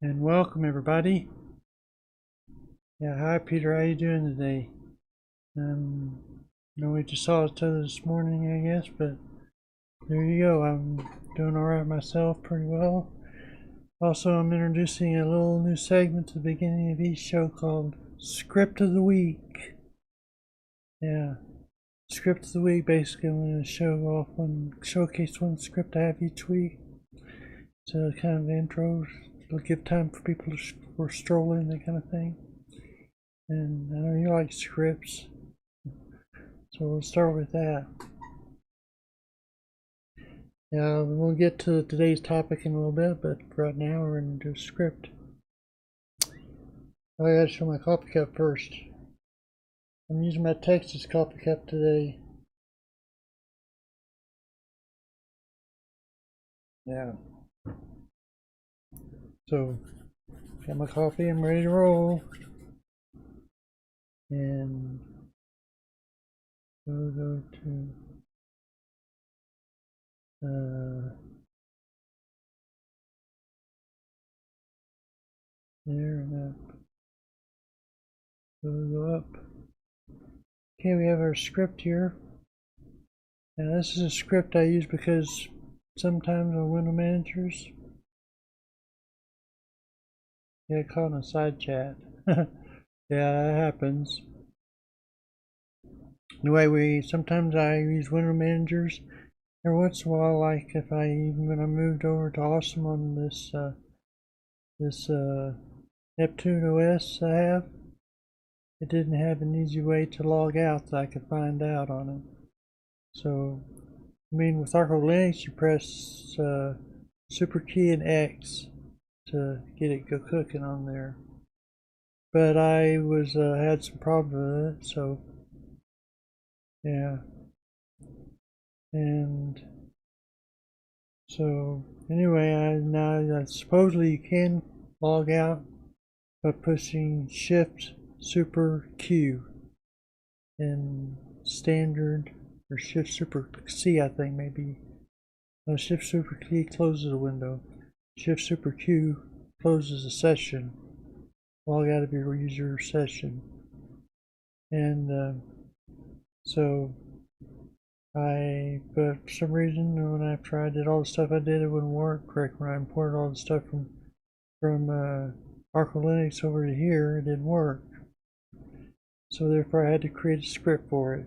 And welcome everybody. Yeah, hi Peter, how you doing today? No, we just saw each other this morning, I guess, but there you go. I'm doing all right myself, pretty well. Also, I'm introducing a little new segment at the beginning of each show called Script of the Week. Yeah, Script of the Week. Basically, I'm going to showcase one script I have each week. So kind of intros. It'll give time for people for strolling, that kind of thing. And I know you like scripts, so we'll start with that. Yeah, we'll get to today's topic in a little bit, but right now we're going to do a script. Oh, I gotta show my coffee cup first. I'm using my Texas coffee cup today. Yeah. So, got my coffee, I'm ready to roll. And we'll go to there and up. We'll go up. Okay, we have our script here. Now this is a script I use because sometimes on window managers, yeah, caught in a side chat. Yeah, that happens. Anyway, sometimes I use window managers. Every once in a while, like when I moved over to Awesome on this Neptune OS I have, it didn't have an easy way to log out that I could find out on it. So, I mean, with Arco Linux, you press Super key and X to get it go cooking on there. But I had some problems with it, so yeah. And so anyway, now supposedly you can log out by pushing Shift Super Q and standard, or Shift Super C, I think maybe. No, Shift Super Q closes a window. Shift Super Q closes a session. Log out of your user session. And so but for some reason, after I did all the stuff I did, it wouldn't work correct. When I imported all the stuff from Arco Linux over to here, it didn't work. So therefore, I had to create a script for it.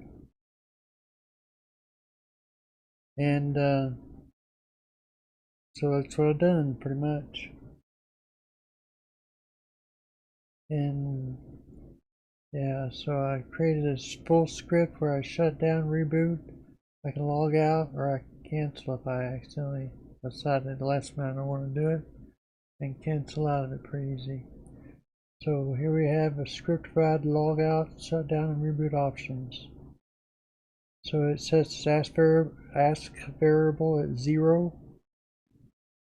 And so that's what I've done, pretty much. And yeah, so I created a full script where I shut down, reboot. I can log out or I can cancel if I accidentally decided the last minute I don't want to do it, and cancel out of it pretty easy. So here we have a script provide log out, shut down, and reboot options. So it sets ask variable at 0,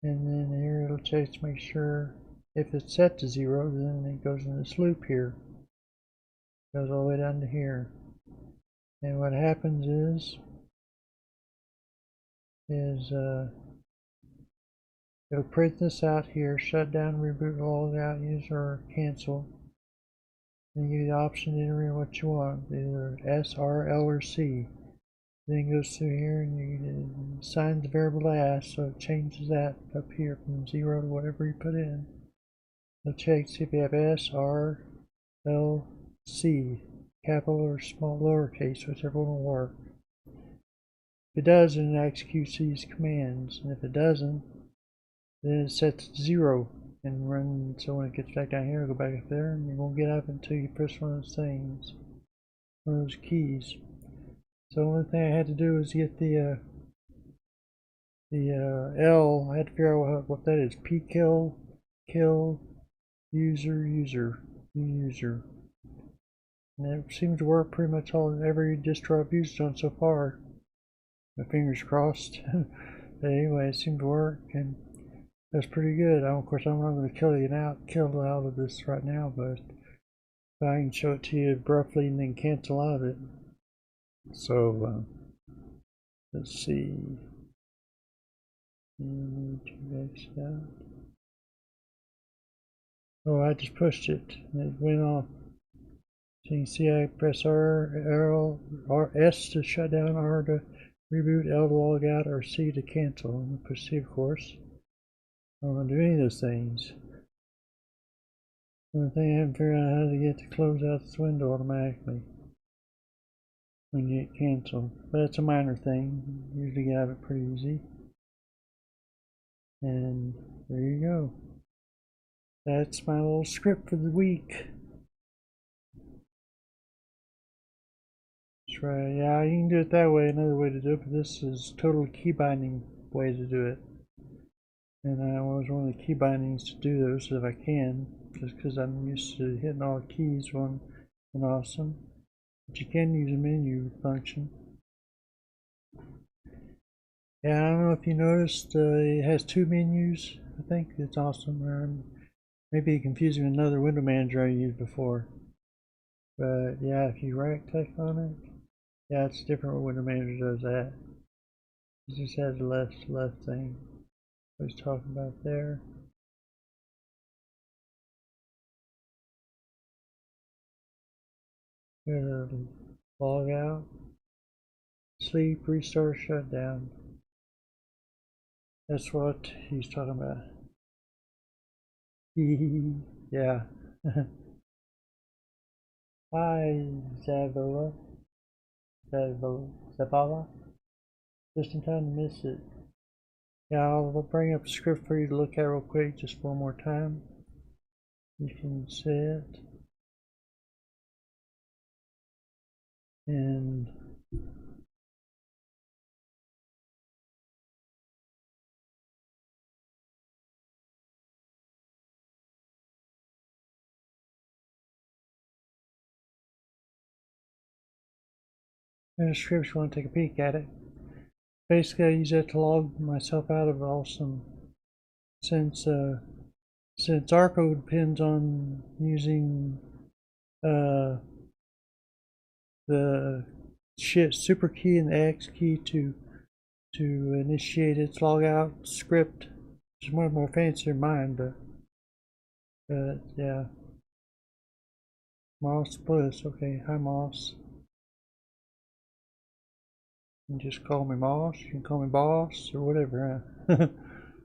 and then here it'll check to make sure if it's set to 0, then it goes in this loop here. Goes all the way down to here. And what happens is it'll print this out here, shut down, reboot, log out, user, or cancel. And you give you the option to enter in what you want, either S, R, L, or C. Then it goes through here and you assign the variable to ask, so it changes that up here from 0 to whatever you put in. It'll check, see if you have S, R, L, C, capital or small lowercase, whichever one will work. If it does, then it executes these commands, and if it doesn't, then it sets 0 and run. So when it gets back down here, it'll go back up there, and you won't get up until you press one of those things, one of those keys. So the only thing I had to do was get the L. I had to figure out what that is. P kill user. And it seems to work pretty much on every distro I've used on so far. My fingers crossed. But anyway, it seemed to work, and that's pretty good. Of course, I'm not going to kill it out of this right now, but I can show it to you briefly and then cancel out of it. So let's see. Oh, I just pushed it and it went off. So you can see I press R, S to shut down, R to reboot, L to log out, or C to cancel. I'm going to push C, of course. I don't want to do any of those things. The only thing I haven't figured out how to get to close out this window automatically when you hit cancel. But it's a minor thing. Usually get out of it pretty easy. And there you go. That's my little script for the week. That's right. Yeah, you can do it that way. Another way to do it, but this is total key binding way to do it. And I always want the key bindings to do those if I can, just because I'm used to hitting all the keys on and awesome. But you can use a menu function. Yeah, I don't know if you noticed, it has two menus. I think it's awesome. Maybe confusing with another window manager I used before. But yeah, if you right click on it, yeah, it's different when window manager does that. It just has a left thing. I was talking about there. Here's a log out, sleep, restart, shutdown. That's what he's talking about. Yeah. Hi, Zavala. Just in time to miss it. Yeah, I'll bring up a script for you to look at real quick, just one more time. You can see it. And in the script, you want to take a peek at it. Basically, I use that to log myself out of Awesome. Since our code depends on using the super key and the X key to initiate its logout script, which is much more fancy than mine, but yeah. Moss Bliss, okay, hi Moss. You can just call me Moss, you can call me Boss, or whatever, huh?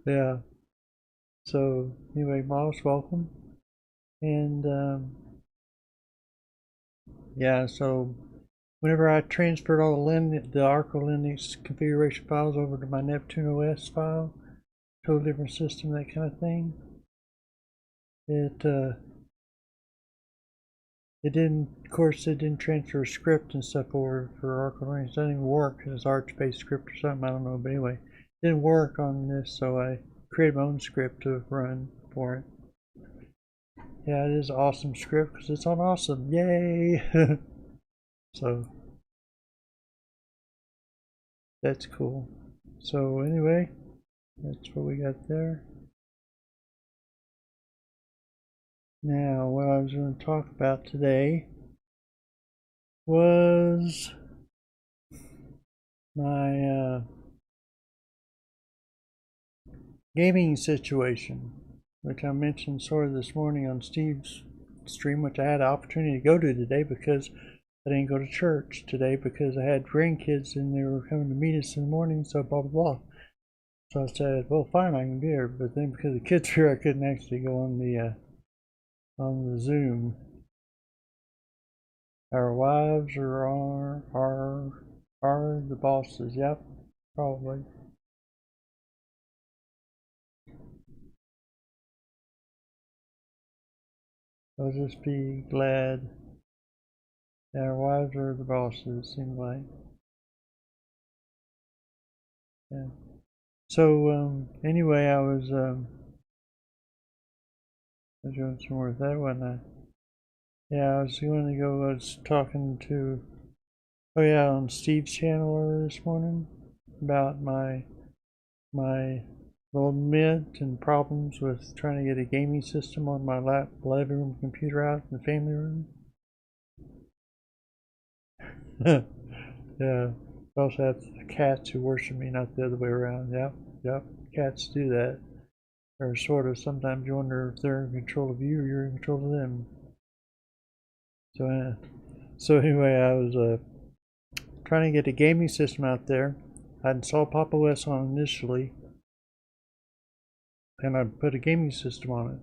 Yeah. So, anyway, Moss, welcome. And, yeah, so whenever I transferred all the Arco Linux configuration files over to my Neptune OS file, totally different system, that kind of thing, it didn't, of course, it didn't transfer a script and stuff over for Arco Linux. It doesn't even work because it's Arch-based script or something, I don't know, but anyway, it didn't work on this, so I created my own script to run for it. Yeah, it is an awesome script because it's on Awesome, yay! So that's cool. So anyway, that's what we got there. Now, what I was going to talk about today was my gaming situation, which I mentioned sort of this morning on Steve's stream, which I had an opportunity to go to today because I didn't go to church today because I had grandkids and they were coming to meet us in the morning, so blah blah blah. So I said, well, fine, I can be here. But then because the kids were here, I couldn't actually go on the Zoom. Our wives are the bosses. Yep, probably. I'll just be glad that our wives are the bosses, it seems like. Yeah. So anyway, I was doing some more with that, wasn't I? Yeah, I was going to go. I was talking to, oh yeah, on Steve's channel earlier this morning about my little mint and problems with trying to get a gaming system on my living room computer out in the family room. Yeah. I also have cats who worship me, not the other way around. Yep, cats do that. or sort of. Sometimes you wonder if they're in control of you or you're in control of them. So anyway, I was trying to get a gaming system out there. I installed Pop! OS on initially, and I put a gaming system on it.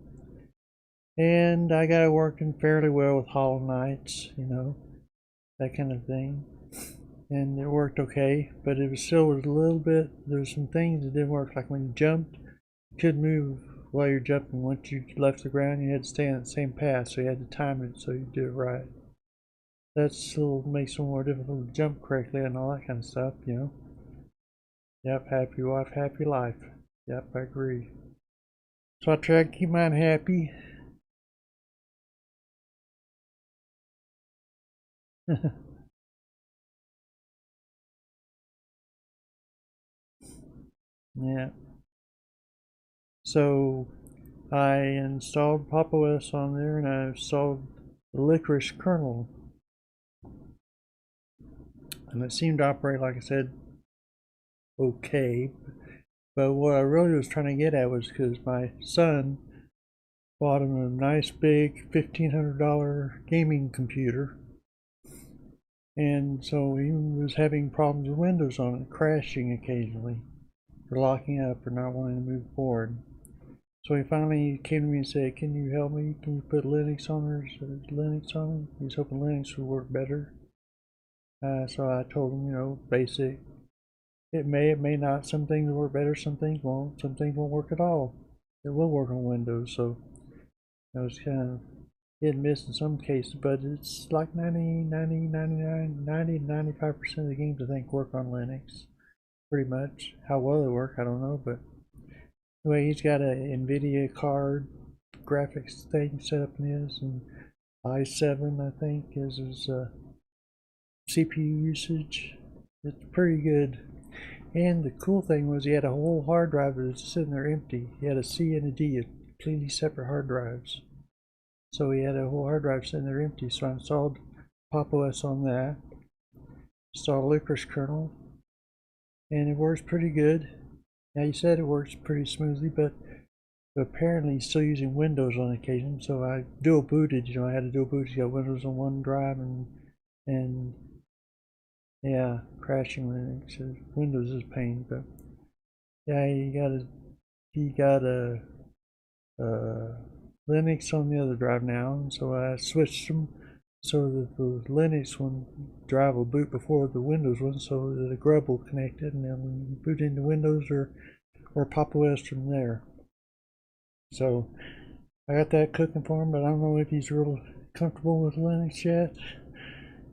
And I got it working fairly well with Hollow Knights, you know, that kind of thing. And it worked okay, but it was still a little bit, there's some things that didn't work, like when you jumped, you couldn't move while you're jumping. Once you left the ground, you had to stay on the same path, so you had to time it so you do it right. That still makes it more difficult to jump correctly and all that kind of stuff, you know. Yep, happy wife, happy life. Yep, I agree. So I try to keep mine happy. Yeah. So I installed Pop! OS on there, and I installed the licorice kernel, and it seemed to operate, like I said, okay. But what I really was trying to get at was because my son bought him a nice big $1,500 gaming computer, and so he was having problems with Windows on it, crashing occasionally, or locking up, or not wanting to move forward. So he finally came to me and said, "Can you help me? Can you put Linux on there?" So Linux on it. He's hoping Linux would work better. So I told him, you know, basic. It may not. Some things work better, some things won't. Some things won't work at all. It will work on Windows, so it was kind of hit and miss in some cases, but it's like 95% of the games I think work on Linux. Pretty much. How well they work, I don't know, but anyway, he's got a NVIDIA card graphics thing set up in his, and i7 I think is his CPU usage. It's pretty good. And the cool thing was he had a whole hard drive that was sitting there empty. He had a C and a D, completely separate hard drives. So he had a whole hard drive sitting there empty. So I installed Pop! OS on that, installed licorice kernel, and it works pretty good. Now he said it works pretty smoothly, but apparently he's still using Windows on occasion. So I dual booted, you know, I had to dual boot. You got Windows on one drive and yeah, crashing Linux. Windows is pain, but yeah, he got a Linux on the other drive now, and so I switched them so that the Linux one drive will boot before the Windows one, so that a grub will connect it, and then boot into Windows or Pop! OS from there. So I got that cooking for him, but I don't know if he's real comfortable with Linux yet.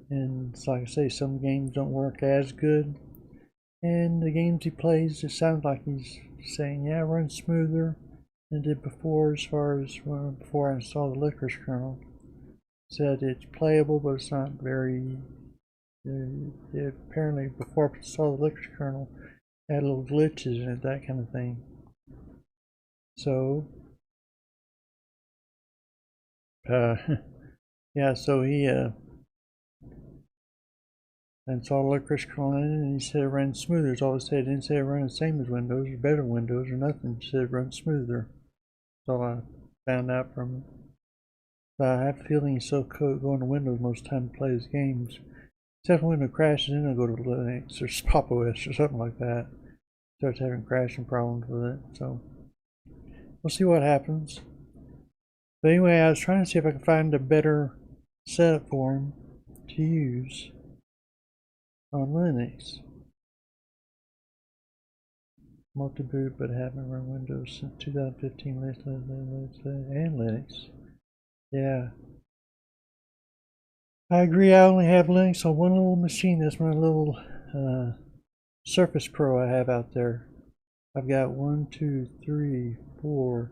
And it's like I say, some games don't work as good, and the games he plays, it sounds like he's saying, yeah, run smoother than it did before, as far as before I installed the licorice kernel. Said it's playable, but it's not very, apparently before I installed the licorice kernel, it had little glitches in it, that kind of thing. So yeah, so he installed licorice kernel in it, and he said it ran smoother. It's all it said. It didn't say it ran the same as Windows or better Windows or nothing. It said it runs smoother. That's all I found out from it. But I have a feeling he's still going to Windows most of the time to play his games. Except when it crashes, then he'll go to Linux or Pop! OS or something like that. Starts having crashing problems with it. So we'll see what happens. But anyway, I was trying to see if I could find a better setup for him to use on Linux. Multi-boot, but haven't run Windows since 2015 and Linux. Yeah, I agree. I only have Linux on one little machine. That's my little Surface Pro I have out there. I've got 1, 2, 3, 4,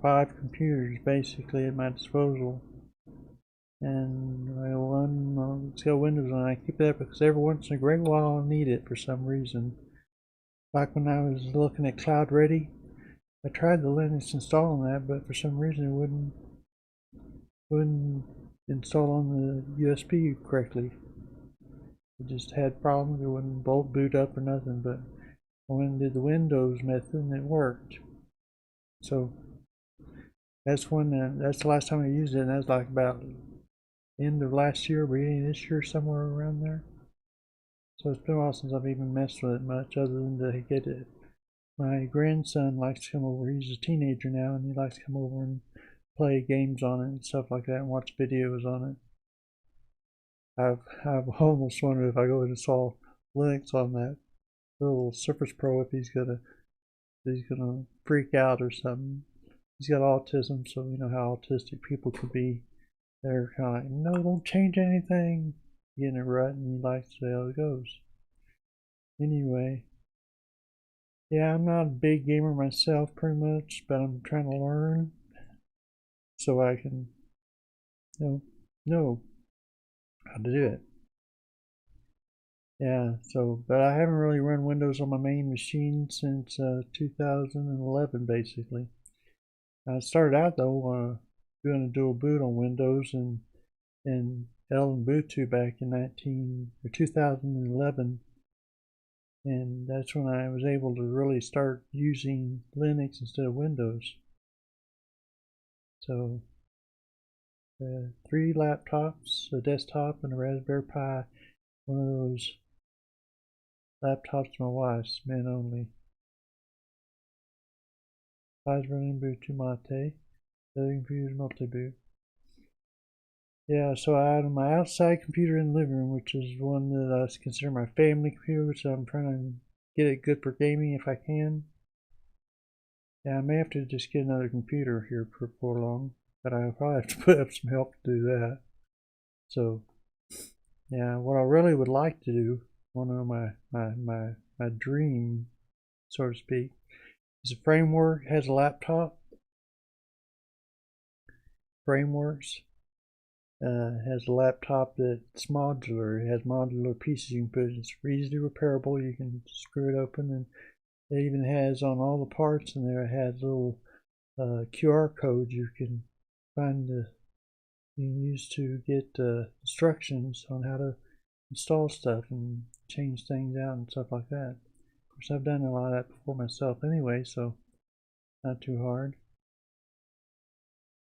5 computers basically at my disposal. And it's got Windows on it. I keep that because every once in a great while I'll need it for some reason. Like when I was looking at Cloud Ready, I tried the Linux install on that, but for some reason it wouldn't install on the USB correctly. It just had problems. It wouldn't boot up or nothing. But I went and did the Windows method, and it worked. So that's that's the last time I used it, and that was like about end of last year, beginning of this year, somewhere around there. So it's been a while since I've even messed with it much, other than to get it. My grandson likes to come over. He's a teenager now, and he likes to come over and play games on it and stuff like that, and watch videos on it. I've almost wondered if I go and install Linux on that little Surface Pro, if he's gonna freak out or something. He's got autism, so you know how autistic people can be. They're kind of like, no, don't change anything. You get in a rut, and you like to see how it goes. Anyway, yeah, I'm not a big gamer myself, pretty much, but I'm trying to learn so I can, know how to do it. Yeah, so, but I haven't really run Windows on my main machine since 2011, basically. I started out though doing a dual boot on Windows and Ubuntu back in 2011, and that's when I was able to really start using Linux instead of Windows. So 3 laptops, a desktop, and a Raspberry Pi. One of those laptops my wife's, men only. Pi's running Ubuntu Mate. The other computer's multi-boot. Yeah, so I had my outside computer in the living room, which is one that I consider my family computer, which I'm trying to get it good for gaming if I can. Yeah, I may have to just get another computer here before long, but I'll probably have to put up some help to do that. So, yeah, what I really would like to do, one of my dream, so to speak, is a framework has a laptop. Frameworks has a laptop that's modular. It has modular pieces you can put. It's easily repairable. You can screw it open, and it even has on all the parts in there. It has little QR codes you can find. You can use to get instructions on how to install stuff and change things out and stuff like that. Of course, I've done a lot of that before myself anyway, so not too hard.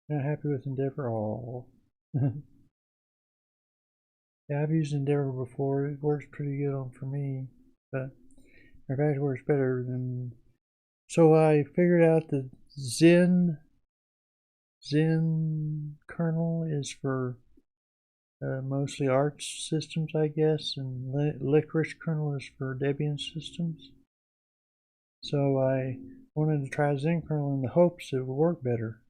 Not happy with Endeavor all. Yeah, I've used Endeavor before. It works pretty good for me, but in fact, it works better than. So I figured out that Zen kernel is for mostly Arch systems, I guess, and Licorice kernel is for Debian systems. So I wanted to try Zen kernel in the hopes it would work better.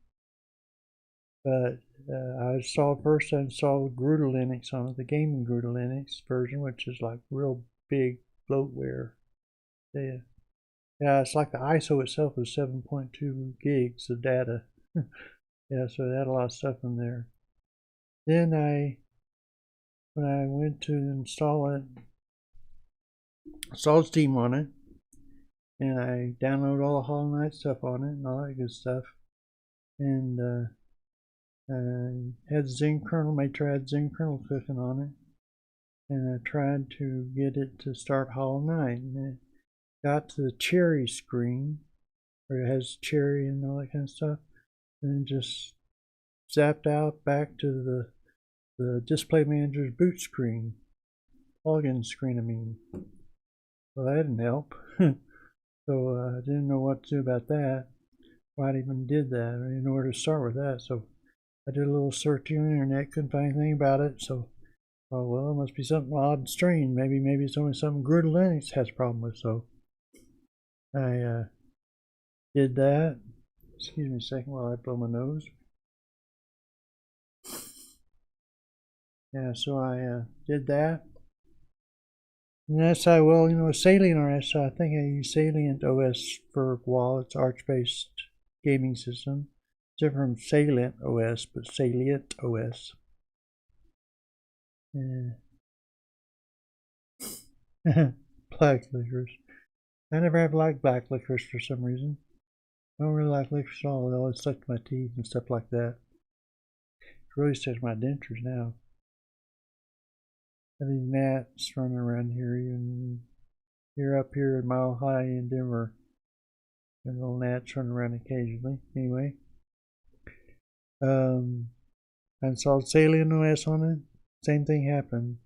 But I installed Gruder Linux on it, the gaming Gruder Linux version, which is like real big bloatware. Yeah, it's like the ISO itself is 7.2 gigs of data. Yeah, so it had a lot of stuff in there. Then when I went to install it, installed Steam on it, and I downloaded all the Hollow Knight stuff on it and all that good stuff, and had Zen kernel, made sure I had Zen kernel cooking on it, and I tried to get it to start Hollow Knight, and it got to the cherry screen, where it has cherry and all that kind of stuff, and then just zapped out back to the display manager's boot screen, login screen, I mean. Well, that didn't help. So I didn't know what to do about that. Why I even did that. I didn't know where to start with that. So I did a little search on the internet, couldn't find anything about it. So, oh well, it must be something odd and strange. Maybe it's only something Gruder Linux has a problem with. So I did that. Excuse me a second while I blow my nose. Yeah, so I did that. And that's how, well, Salient OS, so I think I use Salient OS for a while. It's Arch-based gaming system. Different from Salient OS, but Salient OS. Yeah. Black licorice. I never have liked black licorice for some reason. I don't really like licorice at all. It always stuck to my teeth and stuff like that. It really sticks to my dentures now. these gnats running around here. Even you're up here at Mile High in Denver, and little gnats running around occasionally. Anyway, I installed Salient OS on it. Same thing happened.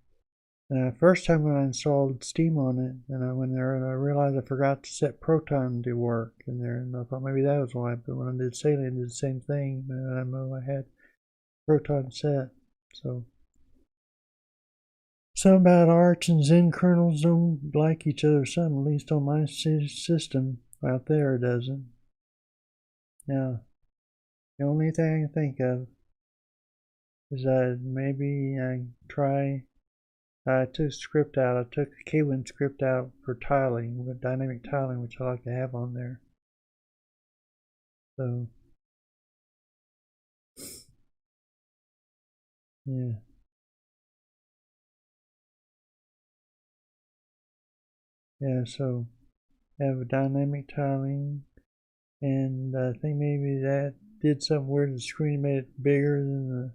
First time when I installed Steam on it, and I went there and I realized I forgot to set Proton to work in there, and I thought maybe that was why. But when I did Salient, it did the same thing. But I know I had Proton set. So something about Arch and Zen kernels don't like each other. Something, at least on my system out there, it doesn't. Now, the only thing I can think of is that maybe I try. I took script out. I took the Kwin script out for tiling, with dynamic tiling, which I like to have on there. So, yeah. Yeah, so I have a dynamic tiling, and I think maybe that did something where the screen made it bigger than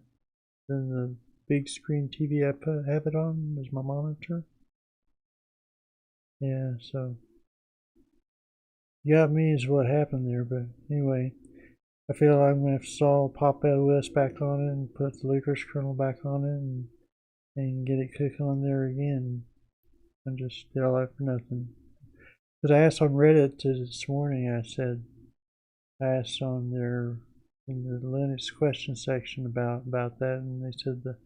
the big screen TV I have it on as my monitor. Yeah, so got me is what happened there, but anyway, I feel like I'm going to install Pop OS back on it and put the Lucas kernel back on it and get it cooking on there again. And just did all that for nothing. Because I asked on Reddit this morning, I asked on their, in the Linux question section about that, and they said the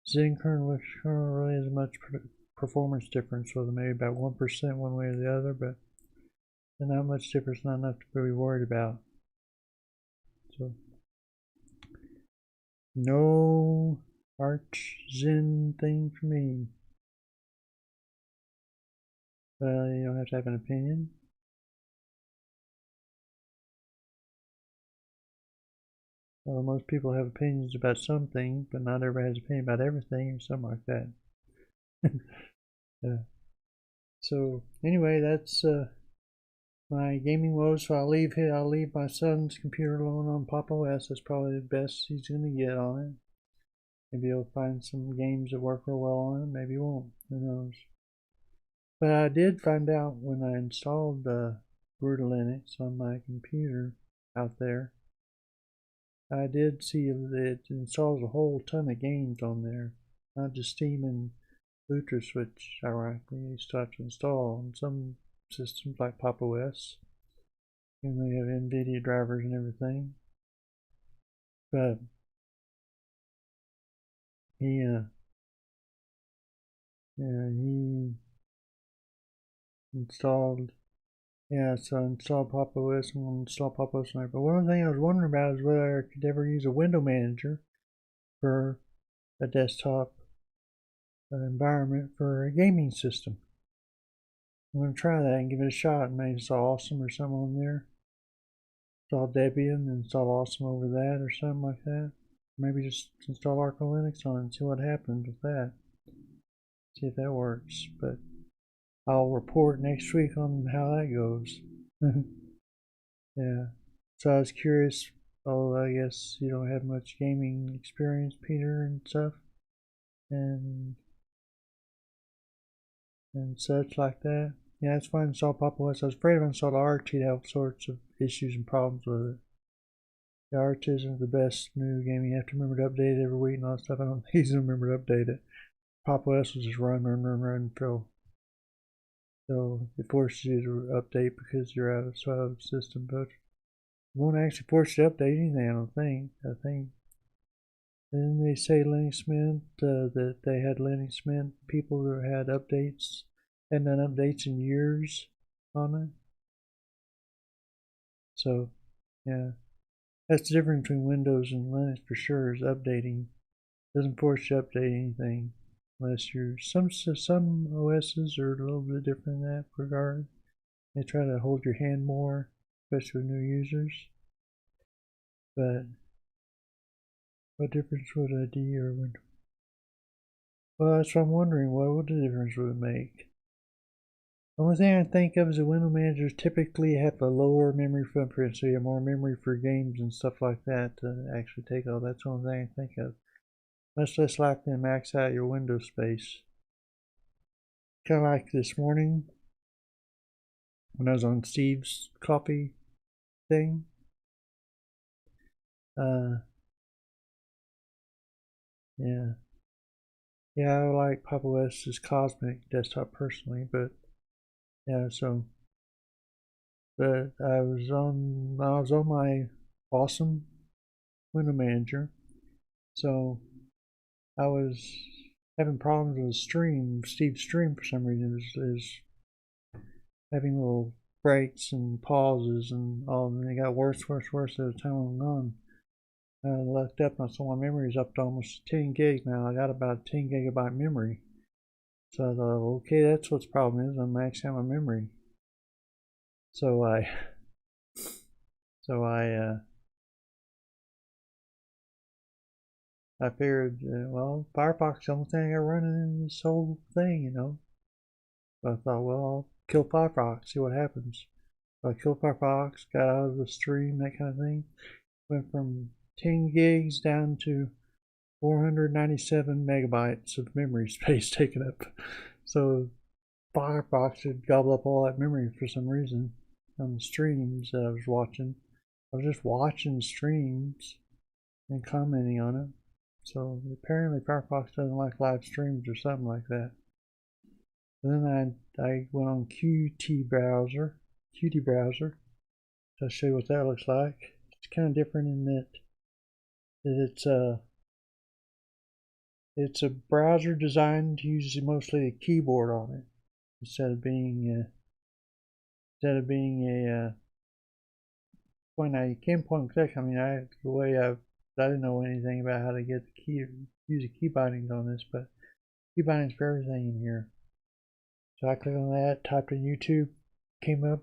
Zen kernel, Lucas kernel really isn't much performance difference with them, maybe about 1% one way or the other, but not much difference, not enough to be worried about. So, no Arch Zen thing for me. Well, you don't have to have an opinion. Well, most people have opinions about some things, but not everybody has an opinion about everything or something like that. Yeah. So anyway, that's my gaming woes. So I'll leave my son's computer alone on Pop OS. That's probably the best he's gonna get on it. Maybe he'll find some games that work real well on it. Maybe he won't. Who knows? But I did find out when I installed Brutal Linux on my computer out there. I did see that it installs a whole ton of games on there, not just Steam and Lutris, which ironically you still have to install on some systems like Pop OS, and they have NVIDIA drivers and everything. But he installed, so I installed Pop OS and we'll install Pop OS on there. But one thing I was wondering about is whether I could ever use a window manager for a desktop environment for a gaming system. I'm going to try that and give it a shot. Maybe install Awesome or something on there. Install Debian and install Awesome over that or something like that. Maybe just install Arch Linux on it and see what happens with that. See if that works. But I'll report next week on how that goes. Yeah. So I was curious. Oh, I guess you don't have much gaming experience, Peter, and stuff, and such like that. Yeah, it's fine. Install Pop OS. I was afraid if I installed Arch, he'd have all sorts of issues and problems with it. The Arch isn't the best new game. You have to remember to update it every week and all that stuff. I don't think he's gonna remember to update it. Pop OS will just run until it forces you to update because you're out of system. But it won't actually force you to update anything. I don't think. Didn't they say Linux Mint that they had Linux Mint people who had updates, hadn't done updates in years on it? So, yeah, that's the difference between Windows and Linux for sure. Is updating doesn't force you to update anything unless you're some OSs are a little bit different in that regard. They try to hold your hand more, especially with new users. But what difference would a D or Windows? Well, that's what I'm wondering. What the difference would it make? The only thing I think of is that window managers typically have a lower memory footprint, so you have more memory for games and stuff like that to actually take all. That's the only thing I think of. Much less likely to max out your window space. kind of like this morning when I was on Steve's coffee thing. Yeah. Yeah, I like Papa West's Cosmic desktop personally, but yeah, so but I was on my awesome window manager, so I was having problems with Steve's stream for some reason is having little breaks and pauses and all, and it got worse as the time went on. I looked up and I saw my memory is up to almost 10 gig now. I got about 10 gigabyte memory. So I thought, okay, that's what the problem is. I'm maxing out my memory. So I, so I figured, well, Firefox is the only thing I run in this whole thing, you know. So I thought, well, I'll kill Firefox, see what happens. So I killed Firefox, got out of the stream, that kind of thing. Went from 10 gigs down to 497 megabytes of memory space taken up. So Firefox would gobble up all that memory for some reason on the streams that I was watching. I was just watching streams and commenting on it. So apparently Firefox doesn't like live streams or something like that. And then I went on Qt browser. I'll show you what that looks like. It's kind of different in that it's a browser designed to use mostly a keyboard on it instead of being a point. Now you can point and click. I mean, I didn't know anything about how to get the key use the key bindings on this, but key bindings for everything in here. So I clicked on that, typed in YouTube, came up,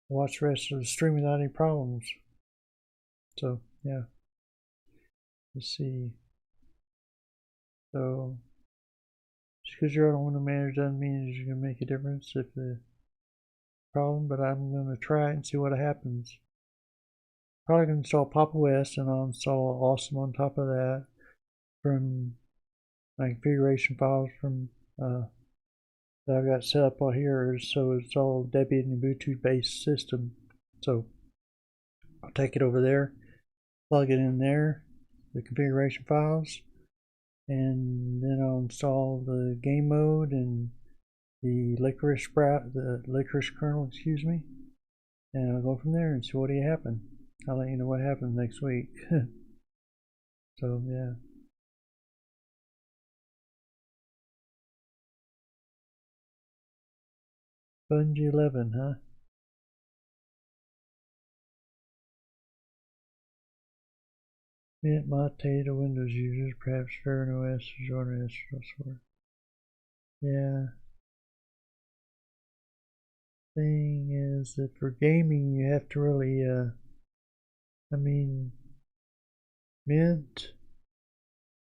watched the rest of the stream without any problems. So yeah, let's see. So just because you're on a window manager doesn't mean it's going to make a difference if the problem, but I'm going to try it and see what happens. Probably going to install Papa West, and I'll install Awesome on top of that from my configuration files from that I've got set up on here. So it's all Debian Ubuntu based system. So I'll take it over there, plug it in there, the configuration files, and then I'll install the game mode and the licorice kernel, excuse me, and I'll go from there and see what happens. I'll let you know what happens next week. So yeah. Sponge 11, huh? Mint Mate to Windows users, perhaps Fair OS or Jordan S elsewhere. Yeah. Thing is that for gaming you have to really I mean, Mint,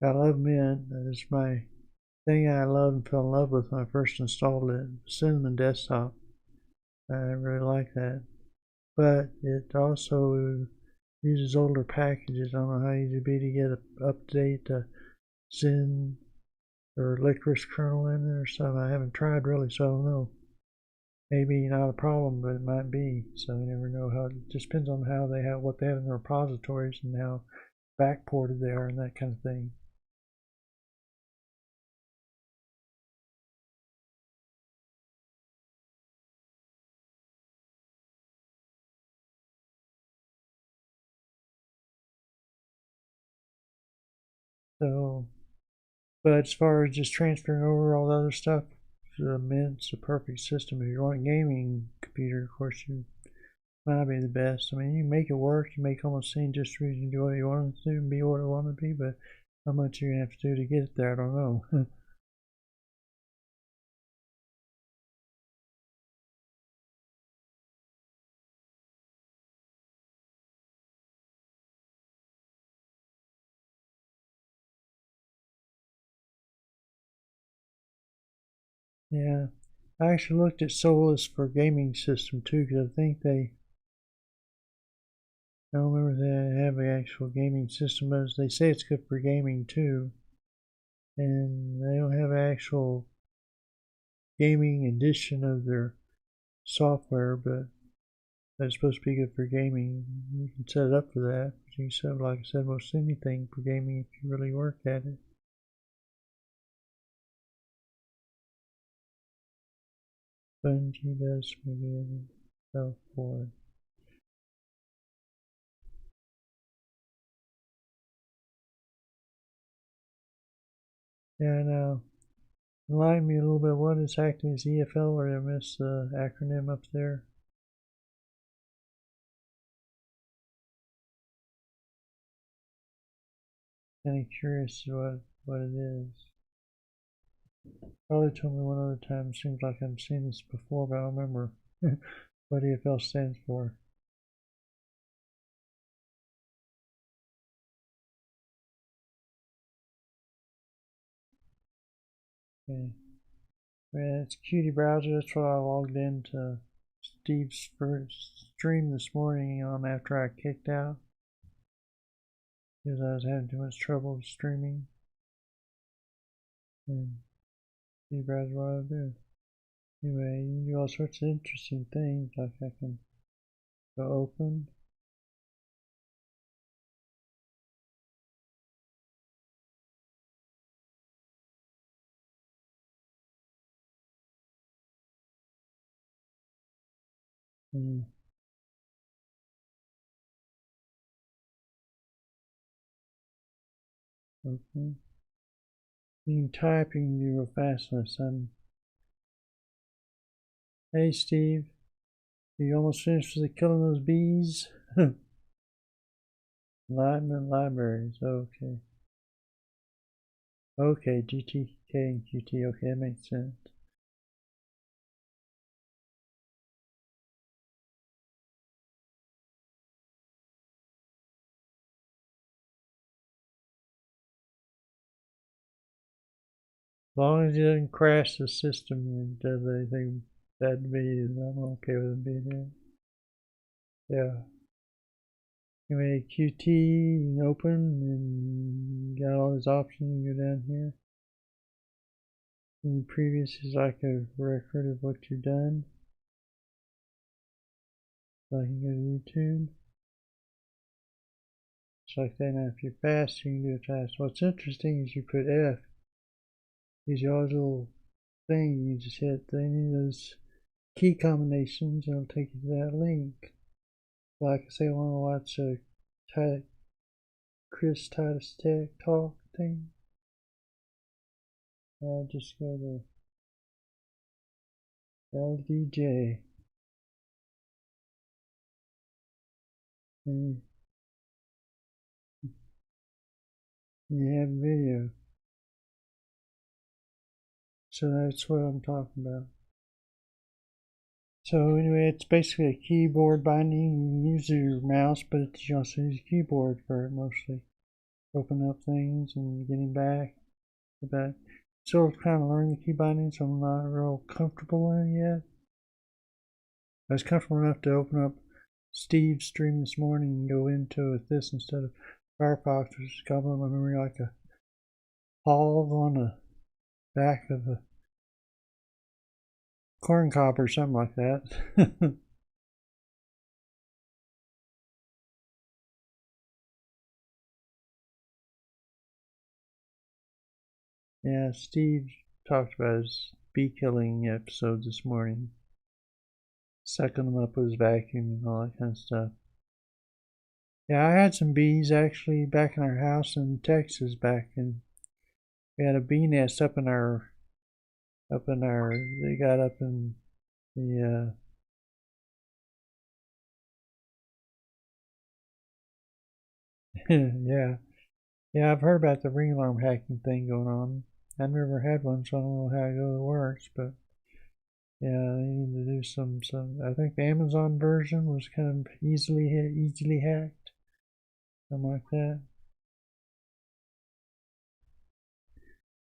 I love Mint. It's my thing I love and fell in love with when I first installed it. Cinnamon Desktop. I really like that. But it also uses older packages. I don't know how easy it'd be to get an update to Zen or Licorice kernel in it or something. I haven't tried really, so I don't know. Maybe not a problem, but it might be. So you never know how. It just depends on how they have what they have in the repositories and how backported they are and that kind of thing. So, but as far as just transferring over all the other stuff, Mint's a perfect system. If you want a gaming computer, of course, you might be the best. I mean, you make it work. You make almost any distribution do what you want it to and be what it want to be, but how much you're going to have to do to get it there, I don't know. Yeah, I actually looked at Solus for gaming system too, because I think I don't remember if they have an actual gaming system, but they say it's good for gaming too. And they don't have an actual gaming edition of their software, but that's supposed to be good for gaming. You can set it up for that. You can set, like I said, most anything for gaming if you really work at it. Bungie does maybe self for it. Yeah, now enlighten me a little bit. What exactly is EFL, or I missed the acronym up there? Kind of curious what it is. Probably told me one other time. Seems like I've seen this before, but I don't remember what EFL stands for. Okay. Yeah, it's Qt browser. That's what I logged into Steve's first stream this morning after I kicked out because I was having too much trouble streaming. And Qt browser, what I do. Anyway, you can do all sorts of interesting things. Like I can go open. And open. You can type, you can do real fast on son. Hey Steve, you almost finished with killing those bees? Enlightenment libraries, okay. Okay, GTK and QT, okay, that makes sense. As long as it doesn't crash the system and does anything bad to me, I'm okay with it being there. Yeah. Anyway, QT, you can open and you got all these options. You go down here. And previous is like a record of what you've done. So I can go to YouTube. Just like that. Now if you're fast, you can do it fast. What's interesting is you put F. These are all little things. You just hit any of those key combinations and it'll take you to that link. Like I say, I want to watch a Chris Titus Tech talk thing. I'll just go to LDJ. And you have video. So that's what I'm talking about. So anyway, it's basically a keyboard binding. You can use your mouse, but you also use a keyboard for it mostly. Open up things and getting back. But still kind of learning the key binding, so I'm not real comfortable in it yet. I was comfortable enough to open up Steve's stream this morning and go into it this instead of Firefox, which is gobbling my memory like a hog on the back of a corn cob or something like that. Yeah, Steve talked about his bee killing episode this morning. Sucking them up with his vacuum and all that kind of stuff. Yeah, I had some bees actually back in our house in Texas back in. We had a bee nest they got up in the, yeah. Yeah, I've heard about the ring alarm hacking thing going on. I've never had one, so I don't know how it works, but yeah, they need to do some. I think the Amazon version was kind of easily hacked, something like that.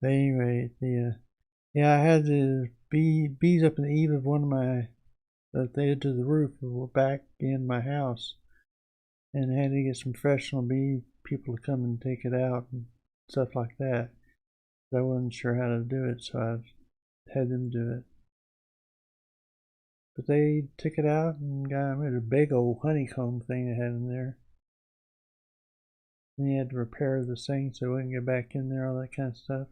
But anyway, yeah, I had the bees up in the eave of one of my the edge of the roof back in my house, and I had to get some professional bee people to come and take it out and stuff like that. I wasn't sure how to do it, so I had them do it. But they took it out and made a big old honeycomb thing they had in there. And he had to repair the thing so it wouldn't get back in there, all that kind of stuff.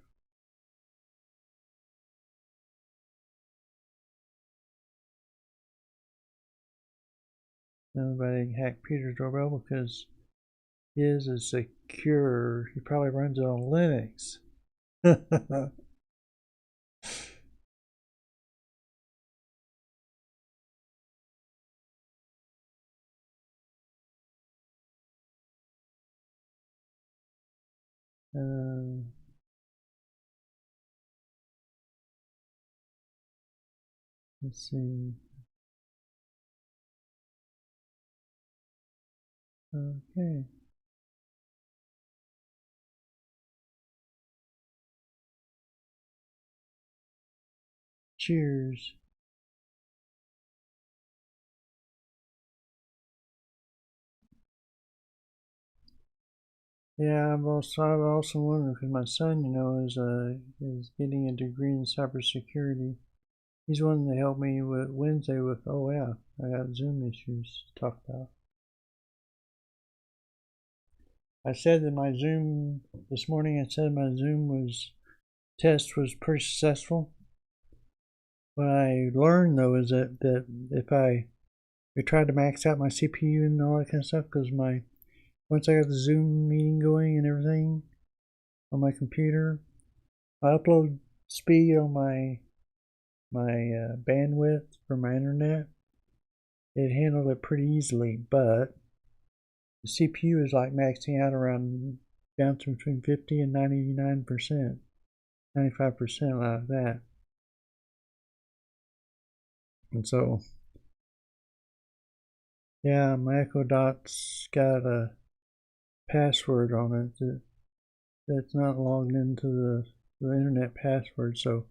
Nobody can hack Peter's doorbell because his is secure. He probably runs it on Linux. Let's see. Okay. Cheers. Yeah, I've also wondered because my son, is getting a degree in cybersecurity. He's one that helped me with Wednesday with, oh yeah, I got Zoom issues to talk about. I said that my Zoom this morning. I said my Zoom test was pretty successful. What I learned though is that if I tried to max out my CPU and all that kind of stuff, because once I got the Zoom meeting going and everything on my computer, I upload speed on my bandwidth for my internet. It handled it pretty easily, but the CPU is like maxing out around down to between 50 and 99%, 95% like that. And so, yeah, my Echo Dot's got a password on it that's not logged into the internet password, so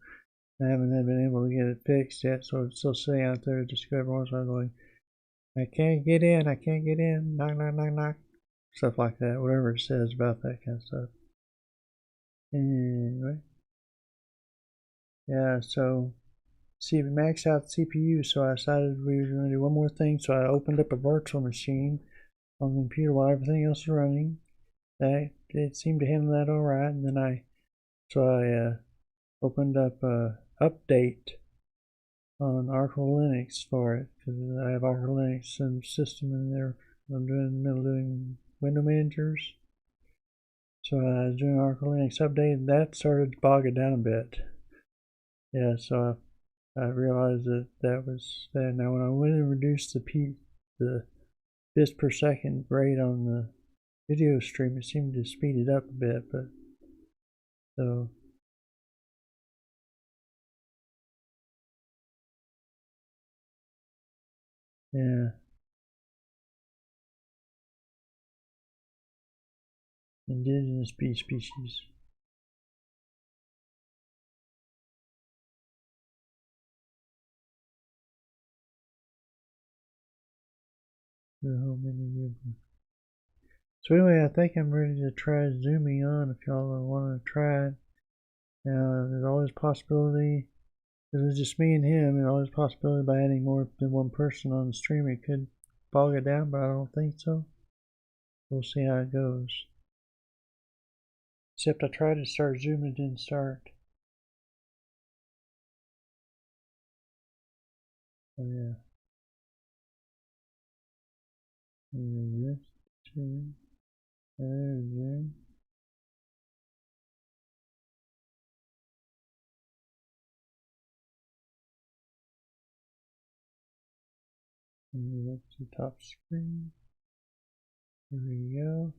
I haven't been able to get it fixed yet. So it's still sitting out there. Just every once in a while going, I can't get in, knock, knock, knock, knock, stuff like that, whatever it says about that kind of stuff. Anyway, yeah, so see, we maxed out the CPU, so I decided we were going to do one more thing. So I opened up a virtual machine on the computer while everything else was running. That it seemed to handle that all right, and then I opened up a update on Arch Linux for it because I have Arch Linux and system in there. I'm in the middle of doing window managers. So I was doing Arch Linux update, and that started to bog it down a bit. Yeah, so I realized that was that. Now when I went and reduced the bits per second rate on the video stream, it seemed to speed it up a bit, but so yeah, indigenous bee species. So anyway, I think I'm ready to try zooming on if y'all want to try it. Now, there's always a possibility, if it's just me and him, there's always a possibility by adding more than one person on the stream, it could bog it down, but I don't think so. We'll see how it goes. Except I tried to start zooming, it didn't start. Oh yeah. This, two, there's zoom. Move up to top screen. There we go.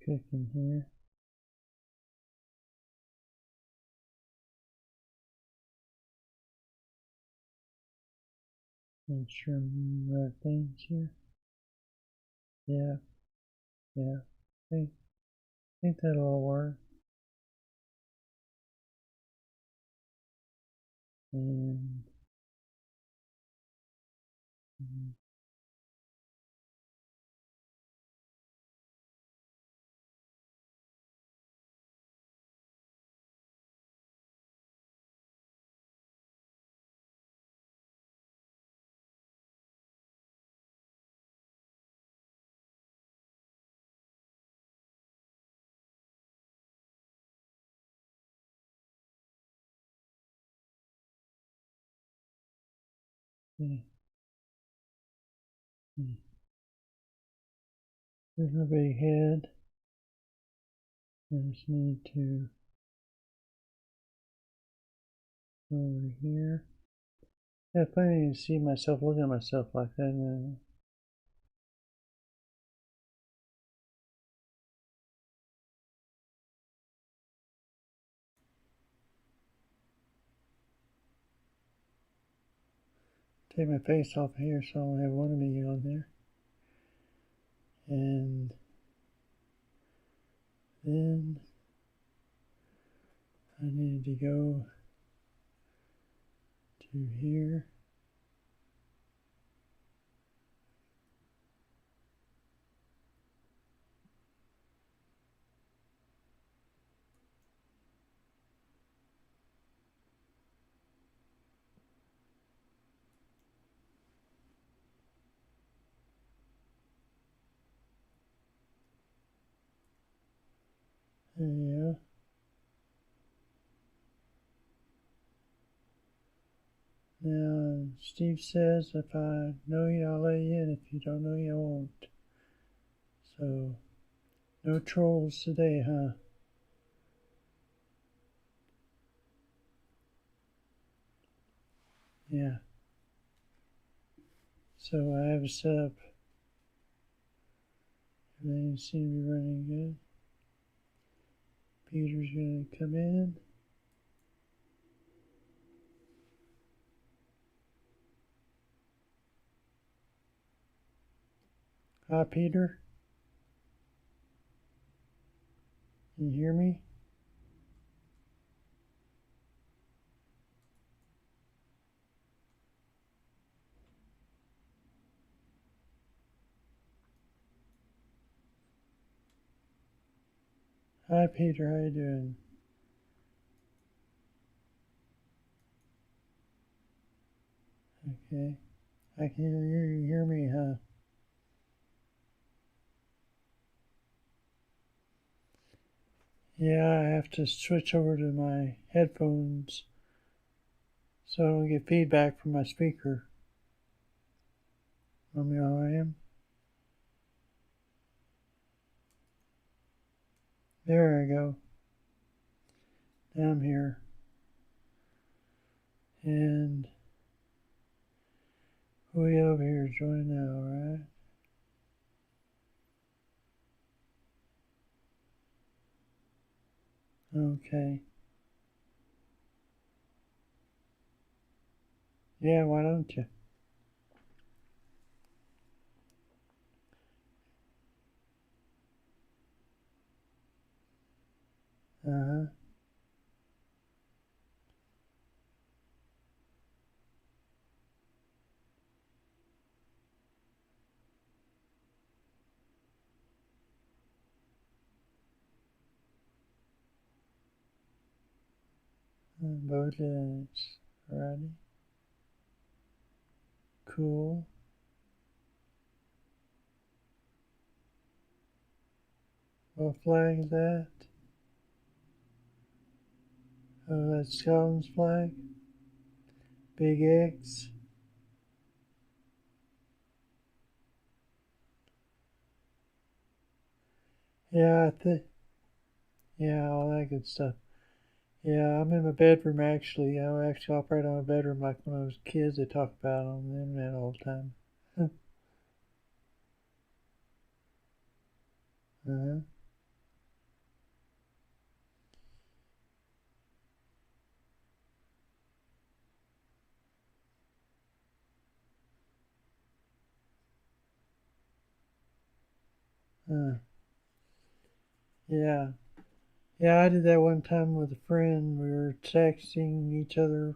Click in here. Make sure I'm the right things here. Yeah, yeah. I think that'll all work. And there's my big head. I just need to go over here. Yeah, funny to see myself looking at myself like that. Take my face off here so I don't have one of me on there. And then I needed to go to here. There you go. Now, Steve says, if I know you, I'll let you in. If you don't know you, I won't. So, no trolls today, huh? Yeah. So I have it set up. Everything seems to be running good. Peter's going to come in. Hi, Peter. Can you hear me? Hi, Peter. How you doing? Okay. I can hear you. Hear me, huh? Yeah, I have to switch over to my headphones so I don't get feedback from my speaker. Let me know how I am. There I go. Now I'm here. And who we over here join now, right? Okay. Yeah, why don't you? Uh-huh. Beverages. Alrighty. Cool. What flag is that? Oh, that's Scotland's flag. Big X. Yeah, yeah, all that good stuff. Yeah, I'm in my bedroom actually. I actually operate on my bedroom like one of those kids they talk about on the internet all the time. Uh-huh. Uh, yeah. Yeah, I did that one time with a friend. We were texting each other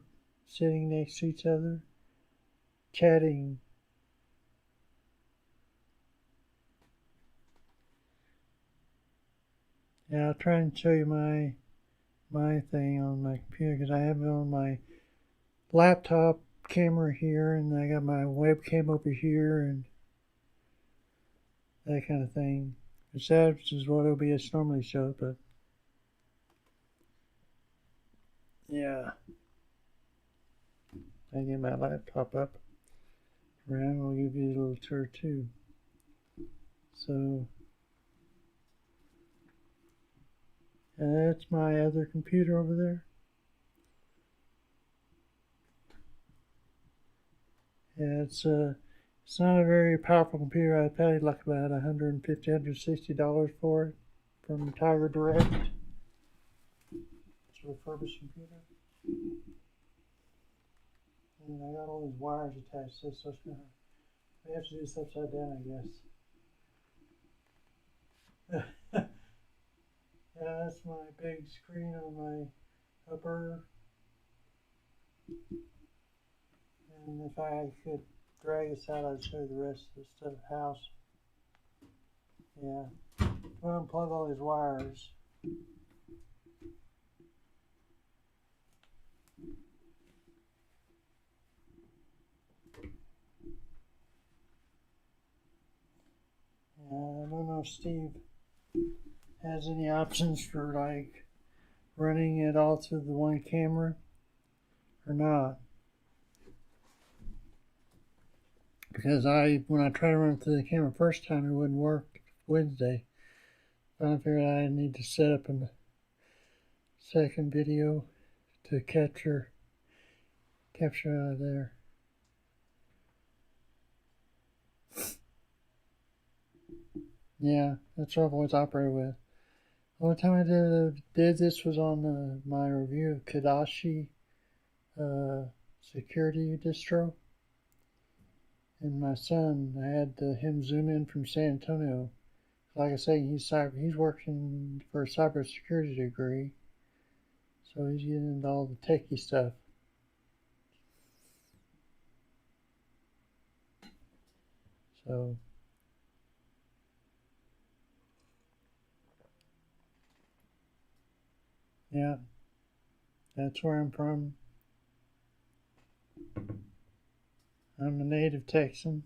sitting next to each other, chatting. Yeah, I'll try and show you my thing on my computer because I have it on my laptop camera here, and I got my webcam over here and that kind of thing. Which that is what OBS normally shows, but yeah. I get my laptop up around, we'll give you a little tour too. So that's my other computer over there. Yeah, it's not a very powerful computer. I paid like about $150, $160 for it from Tiger Direct. It's a refurbished computer. And I got all these wires attached to this, so it's gonna we have to do this upside down, I guess. Yeah, that's my big screen on my upper. And if I could drag this out, I'd show you the rest of the stuff, house. Yeah, we'll unplug all these wires. I don't know if Steve has any options for like running it all through the one camera or not. Because when I tried to run it through the camera first time, it wouldn't work Wednesday. I figured I need to set up a second video to capture out of there. Yeah, that's what I've always operated with. The only time I did this was on my review of Kadashi security distro. And my son, I had him zoom in from San Antonio. Like I say, he's working for a cybersecurity degree, so he's getting into all the techie stuff. So yeah, that's where I'm from. I'm a native Texan.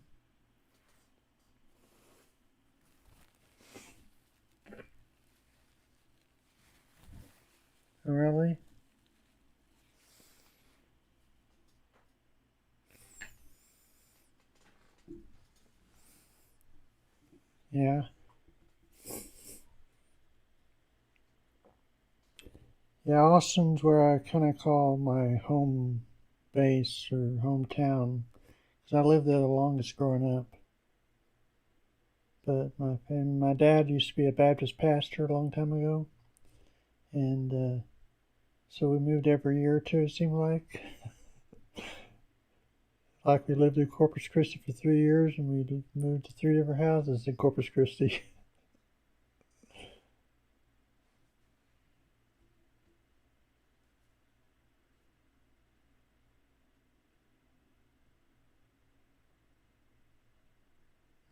Oh, really? Yeah. Yeah, Austin's where I kind of call my home base or hometown, because I lived there the longest growing up. But my dad used to be a Baptist pastor a long time ago, and so we moved every year or two, it seemed like. Like we lived in Corpus Christi for 3 years, and we moved to 3 different houses in Corpus Christi.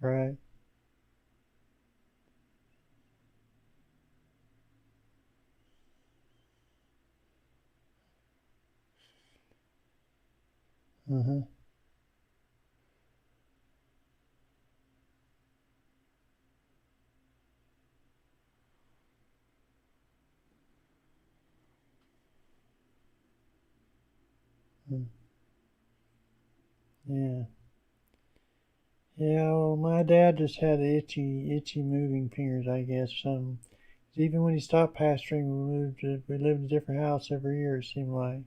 Right. Uh-huh. Yeah. Yeah, well, my dad just had itchy moving fingers, I guess. Even when he stopped pastoring, we lived in a different house every year, it seemed like.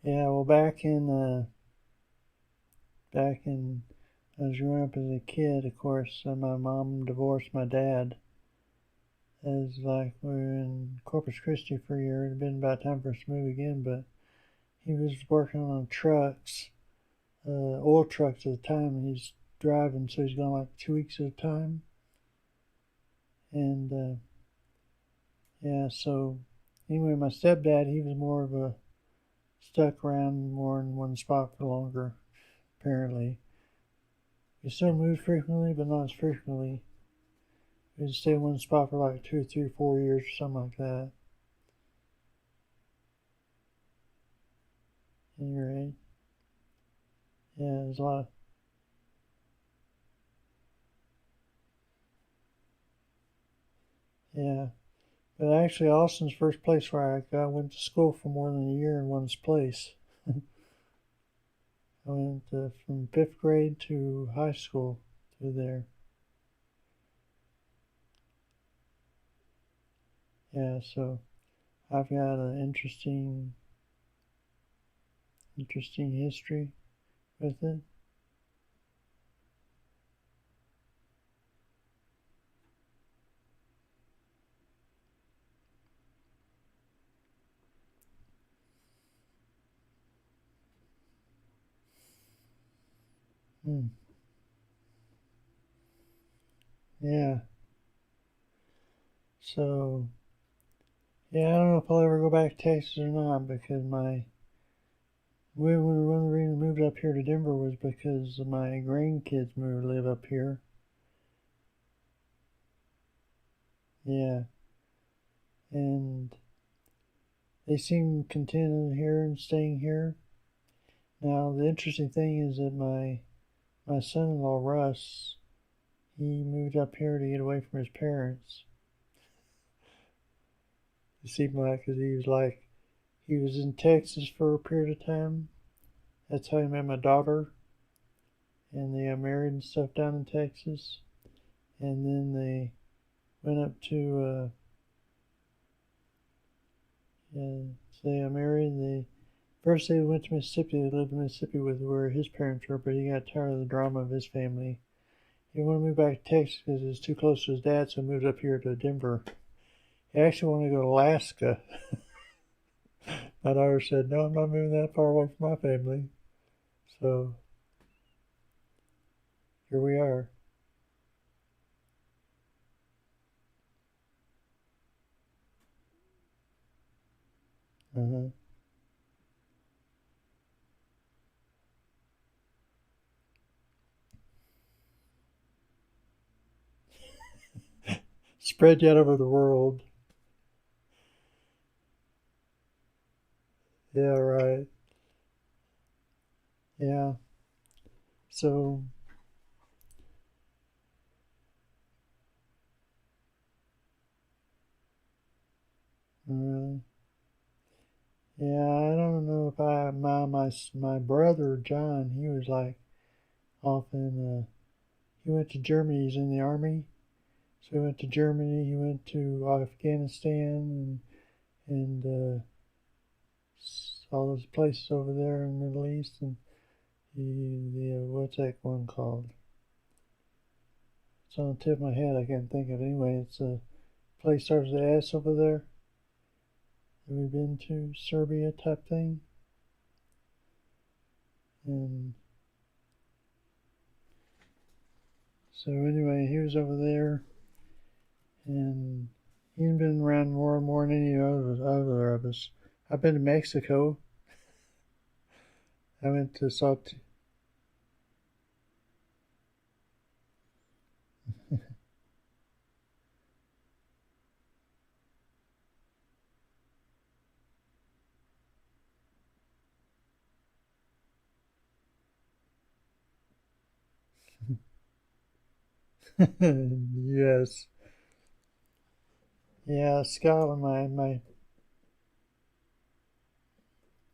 Yeah, well, back in, I was growing up as a kid, of course, my mom divorced my dad. As like we were in Corpus Christi for a year. It had been about time for us to move again, but he was working on trucks oil trucks at a time, and he's driving, so he's gone like 2 weeks at a time. And yeah, so anyway, my stepdad, he was more of a stuck around more in one spot for longer, apparently. He still moved frequently, but not as frequently. He'd stay in one spot for like 2, 3, 4 years or something like that. At any rate, yeah, there's a lot of, yeah. But actually, Austin's first place where I went to school for more than a year in one place. I went from 5th grade to high school through there. Yeah, so I've got an interesting history with it. Hmm. Yeah. So yeah, I don't know if I'll ever go back to Texas or not because one of the reasons I moved up here to Denver was because my grandkids moved to live up here. Yeah, and they seem contented here and staying here. Now the interesting thing is that my son-in-law Russ, he moved up here to get away from his parents. It seemed like because he was in Texas for a period of time. That's how he met my daughter, and they got married and stuff down in Texas. And then they went up to so they got married. First they went to Mississippi. They lived in Mississippi with where his parents were, but he got tired of the drama of his family. He wanted to move back to Texas because it was too close to his dad, so he moved up here to Denver. He actually wanted to go to Alaska. My daughter said, "No, I'm not moving that far away from my family." So here we are. Uh-huh. Spread you out over the world. Yeah, right. Yeah. So, uh, yeah, I don't know if my brother John, he was like off in he went to Germany. He's in the army, so he went to Germany. He went to Afghanistan and all those places over there in the Middle East. And what's that one called? It's on the tip of my head. I can't think of it. Anyway, it's a place starts with S over there. Have we been to Serbia type thing? And so anyway, he was over there, and he's been around more and more than any other of us. I've been to Mexico. I went to Salt. Yes. Yeah, Scotland,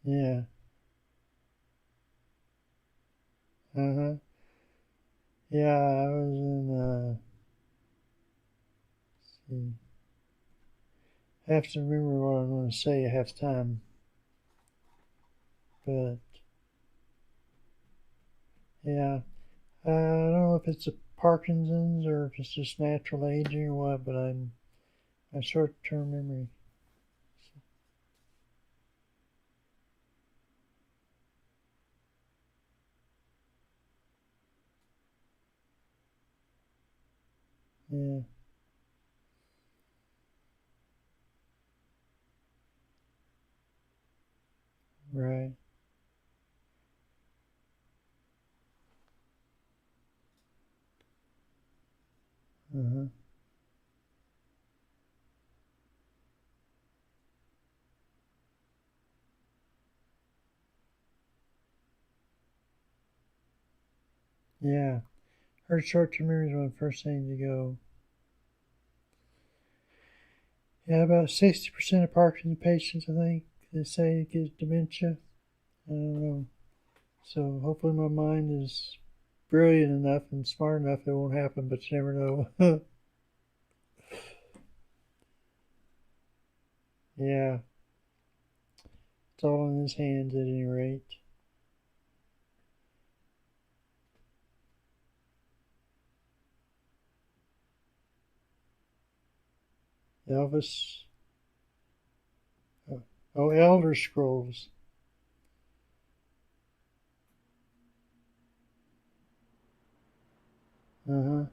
yeah. Uh-huh. Yeah, I was in, see, I have to remember what I'm going to say half time, but yeah, I don't know if it's a Parkinson's or if it's just natural aging or what, but I short-term memory. Yeah. Right. Uh-huh. Yeah. Heard short-term memory is one of the first things to go. Yeah, about 60% of Parkinson's patients, I think, they say get dementia. I don't know. So hopefully my mind is brilliant enough and smart enough it won't happen, but you never know. Yeah, it's all in his hands at any rate. Elvis. Oh, Elder Scrolls. Uh huh.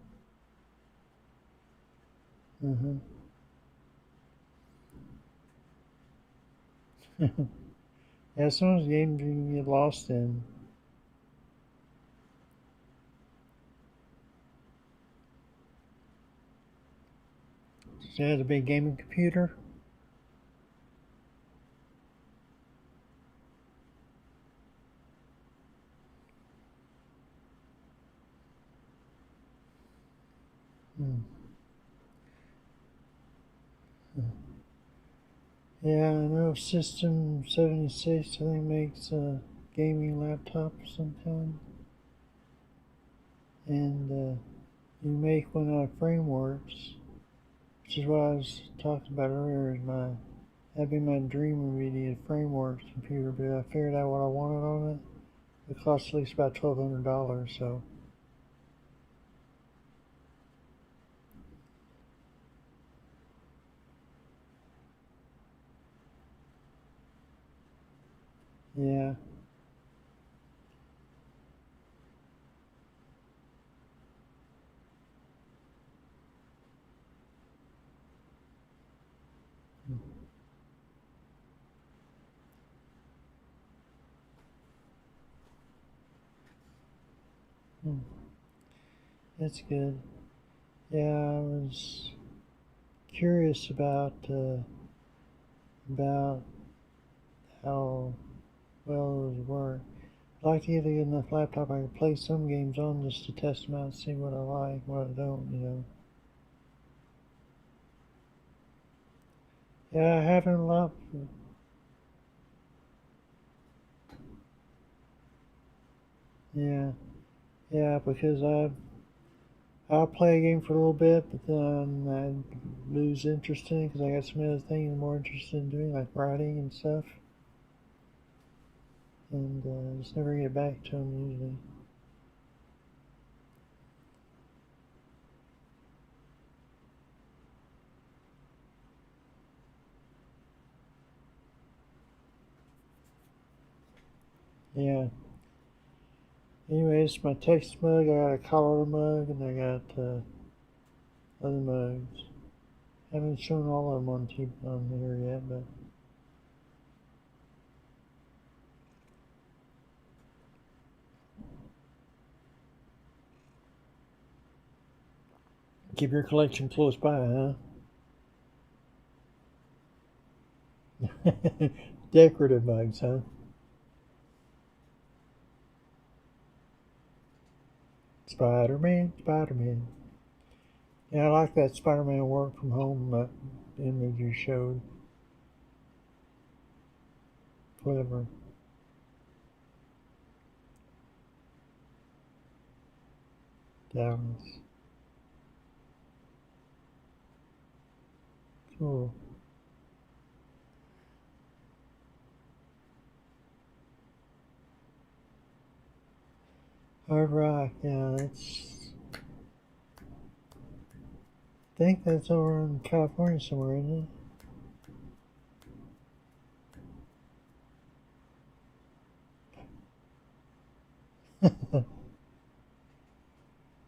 Yeah, some of those games you can get lost in. So you had a big gaming computer. Hmm. Yeah, I know System 76, I think, makes a gaming laptop sometimes. And you make one out of frameworks, which is what I was talking about earlier. That'd be my dream would be to get a frameworks computer, but I figured out what I wanted on it. It costs at least about $1,200, so yeah. Hmm. That's good. Yeah, I was curious about how well it would work. I'd like to get a good enough laptop I can play some games on just to test them out and see what I like, what I don't. Yeah, I haven't a lot. Yeah, yeah, because I'll play a game for a little bit, but then I lose interest in it because I got some other things I'm more interested in doing, like writing and stuff, and just never get back to them usually. Yeah. Anyways, my text mug, I got a collar mug, and I got other mugs. Haven't shown all of them on here yet, but keep your collection close by, huh? Decorative mugs, huh? Spider-Man, Spider-Man. Yeah, I like that Spider-Man work from home image you showed. Clever. Dallas. Cool. Hard Rock, yeah, I think that's over in California somewhere, isn't it?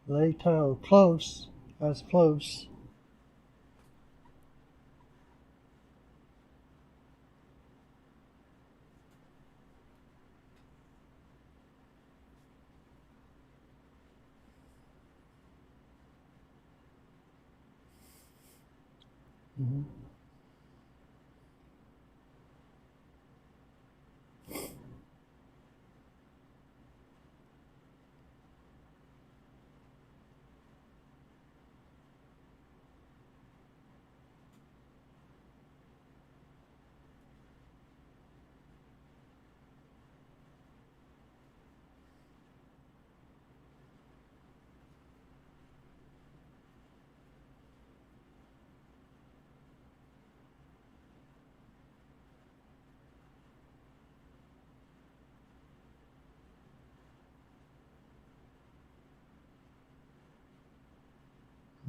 Lake Tahoe, close. I was close. Mm-hmm.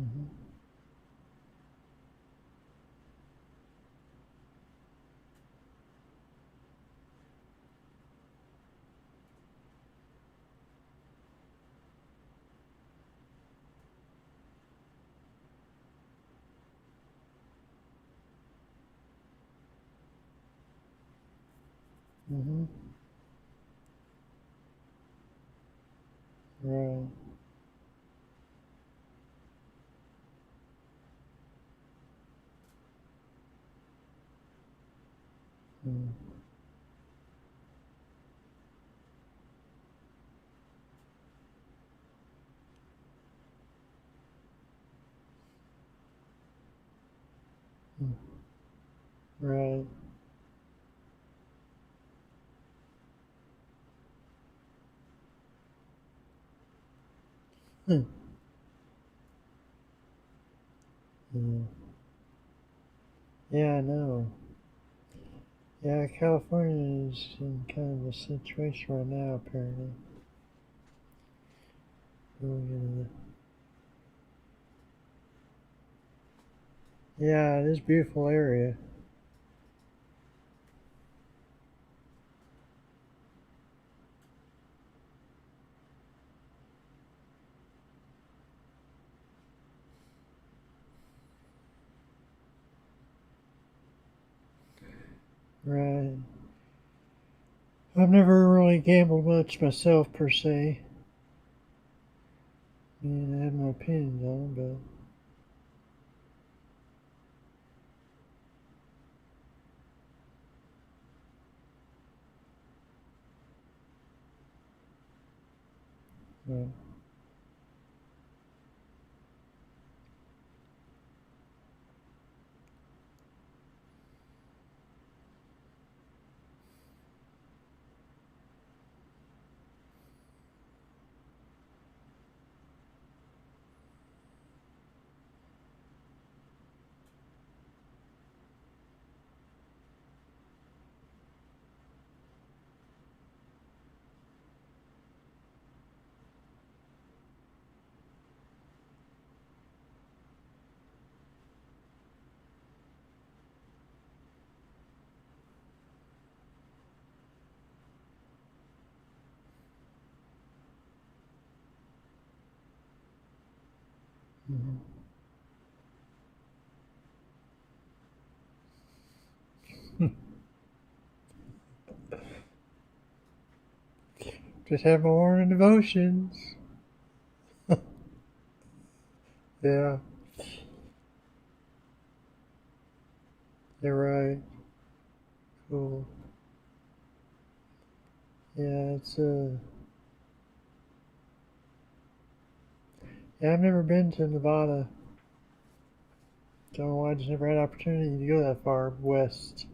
Mm-hmm. Mm-hmm. Right. Mm. Mm. Right. Hmm. Yeah. Yeah, I know. Yeah, California is in kind of a situation right now, apparently. Yeah, it is a beautiful area. Right. I've never really gambled much myself, per se. I mean, I have my opinions on it, but mhm. Just have my morning devotions. Yeah, you're right. Cool. Yeah, yeah, I've never been to Nevada. Don't know why I just never had opportunity to go that far west.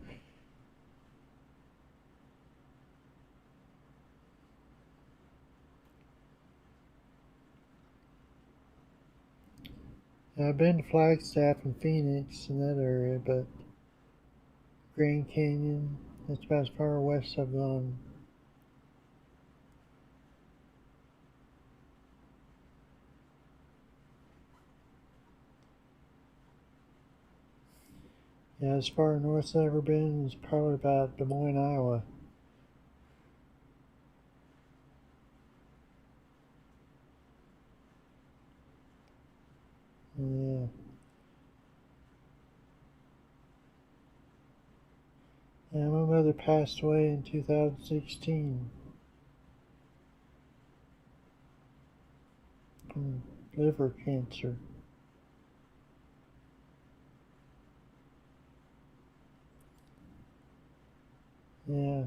Yeah, I've been to Flagstaff and Phoenix in that area, but Grand Canyon, that's about as far west I've gone. Yeah, as far north as I've ever been is probably about Des Moines, Iowa. And my mother passed away in 2016 from liver cancer. Yeah.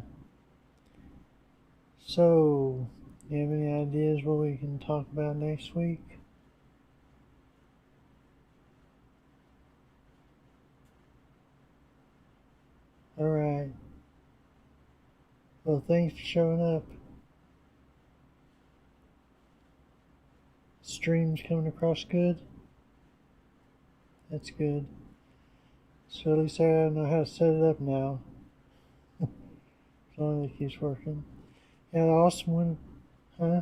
So, you have any ideas what we can talk about next week? Alright. Well, thanks for showing up. Stream's coming across good? That's good. So at least I know how to set it up now. As long as it keeps working. Yeah, the awesome one, huh?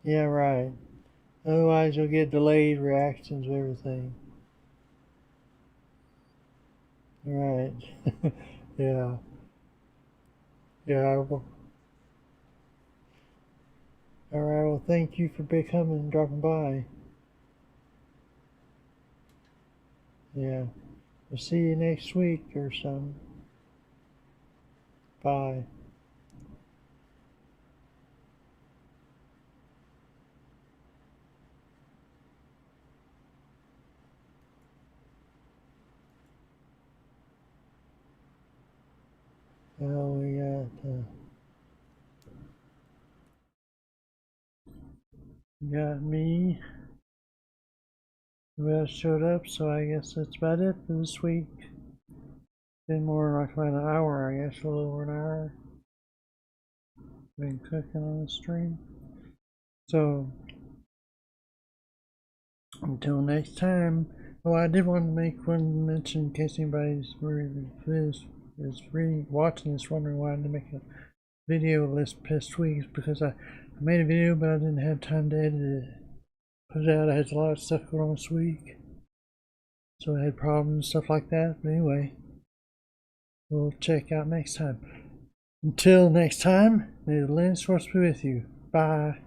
Yeah, right. Otherwise you'll get delayed reactions of everything. Right. Yeah. Yeah. Well, alright, well thank you for becoming and dropping by. Yeah. We'll see you next week or something. Bye. Well, we got me. Who else showed up? So I guess that's about it for this week. Been more like about an hour, I guess, a little over an hour. Been cooking on the stream. So until next time. Oh, I did want to make one mention in case anybody's is watching this, wondering why I didn't make a video this past week, because I made a video but I didn't have time to edit it. Put it out. I had a lot of stuff going on this week, so I had problems, stuff like that. But anyway, we'll check out next time. Until next time, may the Linux Force be with you. Bye.